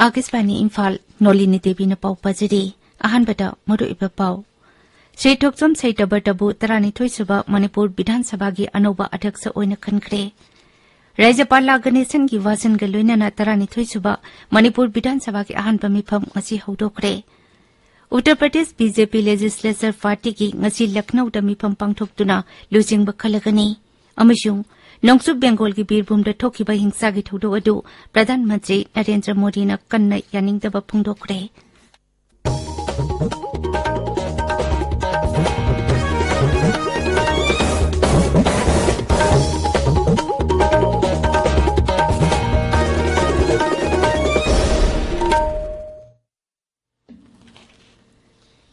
Agisbani Imphal Nolini Devi na pau pajari ahanbada maru iba pau. Sri Thoksom Saitabartabu Tarani Thoisuba Manipur Bidhan Sabagi Anoba Adaksa Oina Kankre. Rajapal Ganesan gi Wasan Galuina na Tarani Thoisuba Manipur Bidhan Sabagi Ahanba Mipam ngasi hodokre. Uttar Pradesh BJP Legislature Party ki ngasi Lucknow da mipam pangthokduna lusing bakhalagani. Amashung Nongsuk Bengal ki Birbhum da thokiba hingsa gi thodo adu Pradhan Mantri Narendra Modi na kanna yaningdaba phungdokre.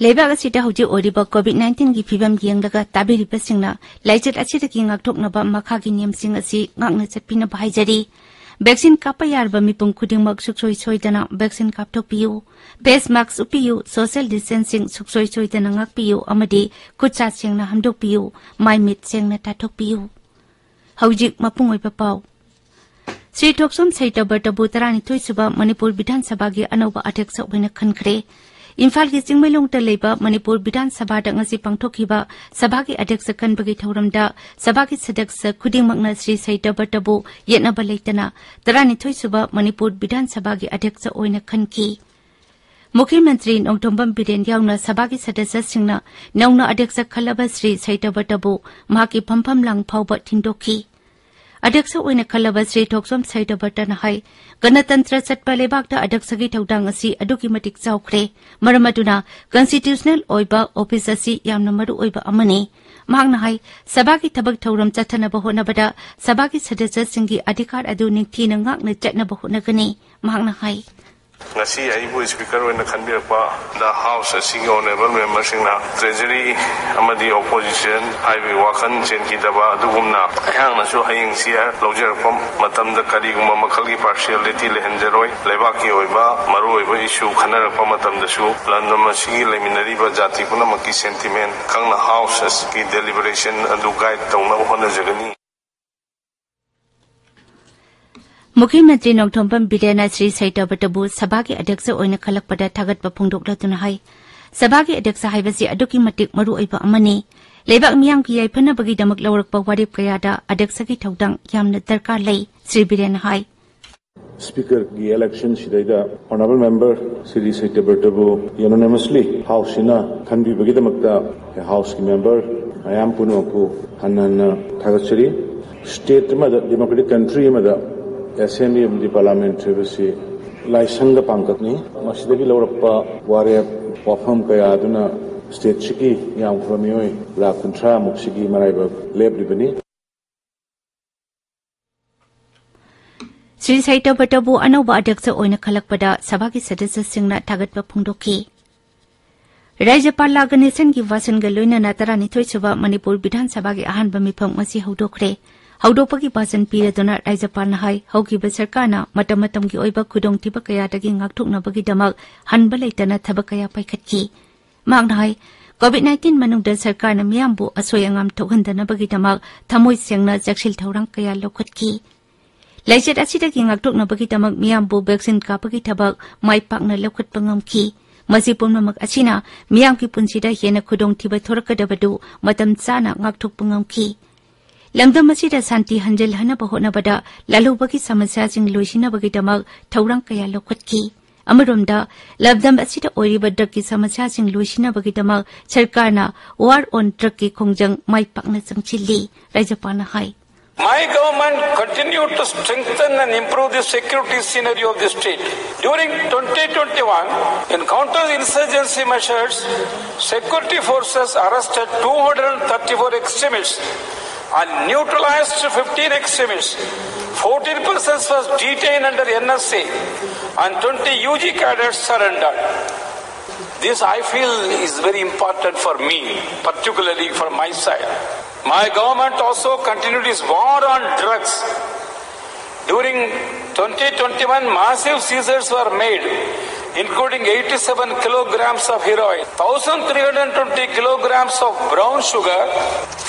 Lebaga sita hoji oriba COVID-19 gi phibam yengdaga tabiriba singna laichet achida ki ngakthoknaba makha gi niam sing asi ngakna chatpina bhaijari vaccine kapa yarba mipum khudingmak suksoi soidana vaccine kapthokpiu face mask upiu social distancing suksoi soidana ngakpiu amadi kutcha singna hamdokpiu mai mit singna tathokpiu hojik mapungoi papau Sri Thoksom Saitabartabu Tarani Thoisuba Manipur Bidhan Sabha gi anoba adhyaksa oina khankhre Imphal ki Chingmailong ta leiba Manipur Bidhan Sabha da ngasi pangthokhiba sabha ki adhyaksa kanbagi thauramda sabha ki sadaksa khudingmakna Sri Saitabartabu yetnaba leitana Tarani Thoisuba Manipur Bidhan Sabha gi adhyaksa oina khanki Mukhyamantri Nongthombam Biren yauna sabha ki sadasya singna nauna adhyaksa khalaba Sri Saitabartabu mahaki phampham lang phauba thindokhi Adhyaksa oina khalaba Sri Thoksom Saitabartana hai Ganatantra Chatpa Lebakta Adhyaksa gi thaudang asi aduki matik chawkhre maramaduna constitutional oiba office asi yamna maru oiba amani mahakna hai sabha ki thabak thauram chathanaba honabada sabha ki sadasya singgi adhikar adu ningthina ngakna chatnaba honagani mahakna hai Ngasi aibu speaker when the house sing honorable members in treasury amadi opposition aibu wakan chenki daba dugumna ayang nasu haying sia lojer pom matam da kari guma makhali partiality lehenjeroi lebaki oiba maru oiba issue khanar pa matam da su landam sigi leminari ba jati kuna maki sentiment kangna house ki deliberation adu guide tawna hona jagani Mukhyamantri Nongthombam Biren Sri Saitabartabu sabha ki adhyaksa oina khalakpada thagatpa phungdoklatuna hai sabha ki adhyaksa haibasi aduki matik maru oiba amani lebak miyam ki yaifana bagi damak lawrakpa warip kayada adhyaksa ki thaudang yamna darkar lei Sri Biren hai Speaker ki election sidaida honorable member Sri Saitabartabu unanimously house ina khanbi bagi damakta house ki member ayam punoku hanana thagachari state ma democratic country ma Assembly of the Parliament Service Laisanga Pankatni, Masdagi Lorapa, Warrior, Wafam Kayaduna, State Chiki, Yam Kramioi, La Contra, Muxigi, Maibam, Lebribani. Sri Saitabartabu Anoba Adhyaksa oina khalakpada sabha ki sadasya singna thagatpa phungdokhi. Rajapal Ganesan gi Wasan Galuina na Tarani Thoisuba Manipur Bidhan Sabha gi ahanba mifam ngasi hodokre. Haudopagi basan piraduna Rajapal hai haukiba sarkarna matam gi oiba khudong thiba kaya dagi ngakthokna bagi damak hanba leitana thaba kaya paikhatki magna hai COVID-19 manungda sarkarna miyambu asoyangam thokhandana bagi damak thamoi sengna jaksil thaurang kaya lokhatki laichet asidagi ngakthokna bagi damak miyambu vaccine kapagi thabak maipakna lokhatpa ngamki masi pumnamak asina miyamki punsida hena khudong thiba thorakadabadu matam chana ngakthokpa ngamki Lamdam asida santi hanjal hanaba honabada lalubagi samasya sing loisinabagi damak thaurang kaya lokhatki amaromda lamdam asida oiriba drug ki samasya sing loisinabagi damak sarkarna war on drug ki khongjang maipakna changchili Rajapal hai My government continued to strengthen and improve the security scenario of the state. During 2021, in counter-insurgency measures, security forces arrested 234 extremists and neutralized 15 extremists. 14 persons was detained under NSA and 20 UG cadets surrendered. This I feel is very important for me, particularly for my side. My government also continued its war on drugs. During 2021, massive seizures were made including 87 kilograms of heroin, 1,320 kilograms of brown sugar,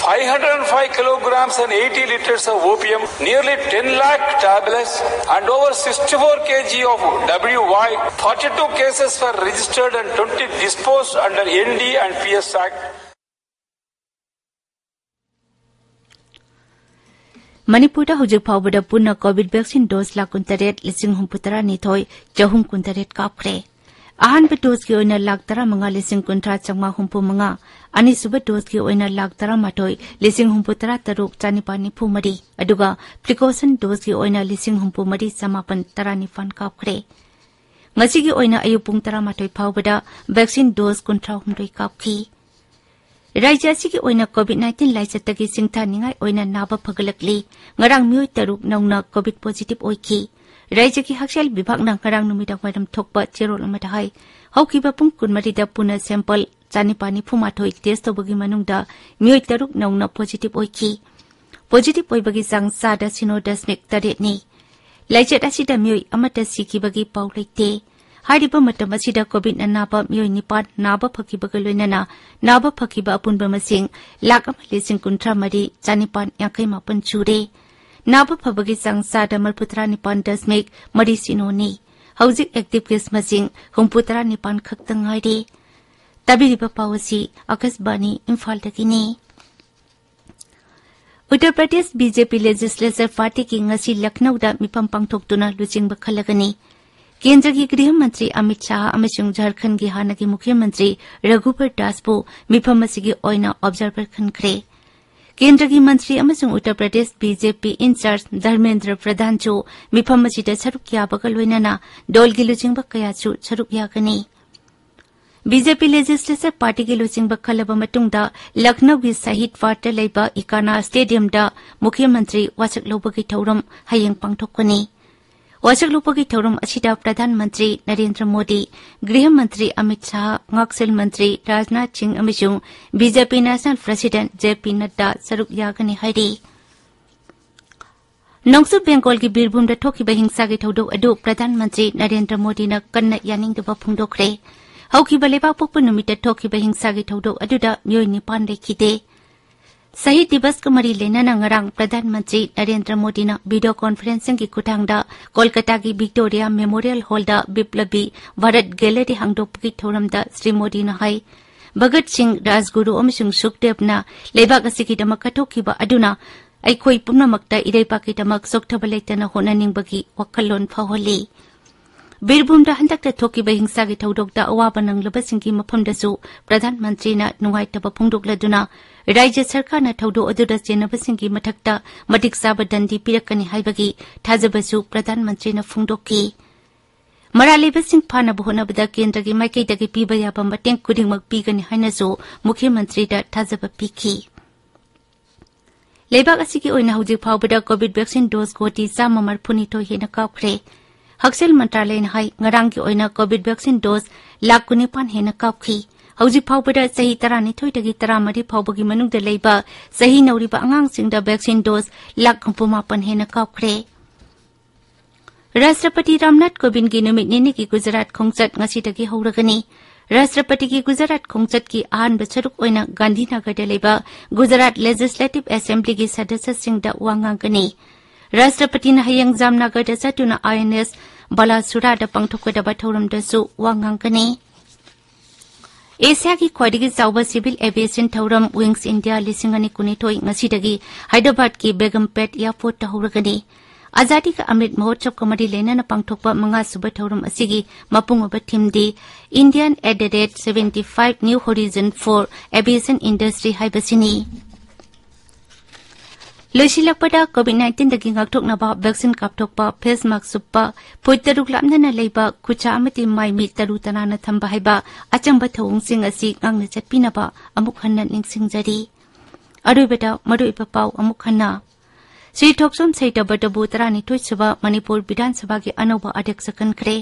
505 kilograms and 80 liters of opium, nearly 10 lakh tablets, and over 64 kg of WY. 42 cases were registered and 20 disposed under ND and PS Act. Manipur hujik phawbada punna COVID vaccine dose la kuntaret lising humputara nithoi jahum kuntaret kapkre. Ahan ba dose ki oina lak tara manga lising kuntra changma humpu manga ani suba dose ki oina lak tara matoi lising humputara taruk chanipani phumari aduga precaution dose ki oina lising humpu mari samapan tarani fan kapkre. Ngasi ki oina ayupung tara matoi phawbada vaccine dose kuntra humroi kapki. Raja sigi oina COVID-19 laisatagi singtha ningai oina naba phagalakli ngarang mioi taruk nauna COVID positive oiki Raja ki hakshal bibhag na ngarang numidang wadam thokpa cherol amata hai haukiba pung kunmari da puna sample chanipani phuma thoi test tobagi manungda mioi taruk nauna positive oiki positive oibagi sang sada sinodasmik taret ni laijat asida mioi amata sikibagi paulaite Hariba matam asida COVID naba mioi nipan naba phakibaga loinana naba phakiba apunba masing lakam lising kuntra mari chanipan yakai mapan chure naba phabagi sang sada malputra nipan dasmek mari sinoni hauzik active case masing humputra nipan khaktang haide tabiriba pawasi akasbani Imphal takini Uttar Pradesh BJP legislature party ki ngasi Lucknow da mipam pangthoktuna luchingba khalagani केंद्र की गृह मंत्री अमित शाह अमसुंग झारखंड की हाना की मुख्यमंत्री रघुबर दास को मिफम असिगी ओइना observer खनखरे केंद्र की मंत्री अमसुंग उत्तर प्रदेश बीजेपी इंचार्ज धर्मेंद्र प्रधान जो मिफम असिदा छरुक याबगा लोइनाना डोलगी लुचिंगबा कयाचु छरुक यागनी बीजेपी लेजिस्लेचर पार्टी की लुचिंगबा खलब मतुंगदा लखनऊ की शहीद पार्ट लेबा इकाना स्टेडियम दा मुख्यमंत्री वाचक लोबगी थौरम हयेंग पांगथोकनी वाचक लोपगी थौरम असिदा प्रधानमंत्री नरेंद्र मोदी गृह मंत्री अमित शाह ngaksil मंत्री राजनाथ सिंह अमसुंग BJP national president JP Nadda सरुक यागनी हाइरी नोंगसु बेंगल की बीरभूम दा थोकिबा हिंसा की थौदोक अदु प्रधानमंत्री नरेंद्र मोदी ना कन्ना यानिंगदबा फुंगदोखरे हौकिबा लेबा पोकपु नुमित थोकिबा हिंसा की थौदोक अदुदा मियोय निपान लेखिदे शहीद दिवस को मरी लेना नंगरांग प्रधानमंत्री नरेंद्र मोदी ने वीडियो कॉन्फ्रेंसिंग की कुटांगदा कोलकाता की विक्टोरिया मेमोरियल हॉल दा विप्लवी भारत गैलरी हांगदोप की थौरमदा श्री मोदी ने हाई भगत सिंह राजगुरु अमसुंग सुखदेवना लेबाक असिगी दमक कथोखिबा अदुना अइखोई पुनमक्ता इरेपाकी दमक सोक्थबा लेतना होनानिंगबगी वखल्लोन फावली बीरभूम दा हंदकता थोकिबा हिंसा की थौदोकदा अवाबा नंगलबसिंगी मफमदसु प्रधानमंत्री ना नुंगाइतबा फुंगदोकलदुना राज्य सरकार न थौदो अदुदा चेनबसिंगी मथक्ता मटिक साबा दंडी पिरकनी हाइबगी थाजबसु प्रधानमंत्री न फुंगदोकी मरालेबसिंग फानब होनबदा केंद्र की माइकैदगी पीबा याबा मटेंग कुदिंगमक पीगनी हाइनसु मुख्यमंत्री दा थाजबा पीखी लेबाक असिगी ओइना हौजिक फावबदा कोविड वैक्सीन डोज गोटी 140 हेना कावख्रे हक्सेल मंत्रालय हाई ngarang की ओइना कोविड वैक्सीन डोज 1,9,000 हेना कावखी हौजिक फावबदा सही 12 तगी 13 फावबगी मनुंगदा लेबा सही नौरिबा आंगांगसिंगदा वैक्सीन डोज 1,9,000 हेना कावख्रे राष्ट्रपति रामनाथ कोविंद की नुमित निनी की गुजरात खोंगचत ngasi हौरगनी राष्ट्रपति की गुजरात खोंगचत की अहानब सरुक ओइना गांधीनगर लेबा गुजरात लेजिस्लेटिव असेंबली की सदस्यसिंगदा वांगांगनी राष्ट्रपति ने हयंग जामनगर चतुना INS बालासुरा पांगथोकदबा थौरमदसु वांगांगनी एशिया की ख्वाइदगी चावबा सिविल एविएशन थौरम विंग्स इंडिया 2019 ngasi हैदराबाद की बेगमपेट एयरपोर्ट हौरगनी आजादी का अमृत महोत्सव को मरी लेना पांगथोकबा मंगा सुबह थौरम असिगी मपुंगबा थीमदी Indian at 75 new horizon for aviation industry हाइबसिनी लोइसिलकपदा कोविड-19 दगी ngakthoknaba वैक्सीन कापथोकपा फेस मास्क सुप्पा पोइतरुक लामना लेबा खुचा अमति माइमी तरु तनाना थंबा हाइबा अचंबा थौंगसिंग असि ngang चटपिनबा अमुक हन्ना निंगसिंगजरी अरुबेदा मरुइबा पाउ अमुक हन्ना श्री थोकसोम सैतबदबु 32 सुबा मणिपुर विधानसभा के अनौबा अध्यक्ष खनखरे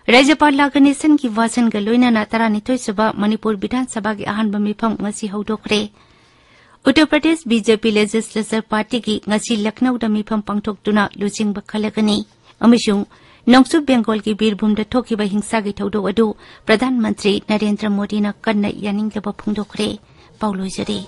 राज्यपाल लागनेसन की वासन गलोइना 32 सुबा मणिपुर विधानसभा के अहानबा मिफम ngasi हौदोखरे Uttar Pradesh BJP legislature party की ngasi लखनऊ दा मिफम पांगथोकतुना लुचिंगबा खलगनी अमसुंग नोंसु बेंगल की बीरभूम थोकिबा हिंसा की थौदोक अदु प्रधानमंत्री नरेंद्र मोदी कन्ना यानिंगदबा फोंदोखरे पाउलोइजरी।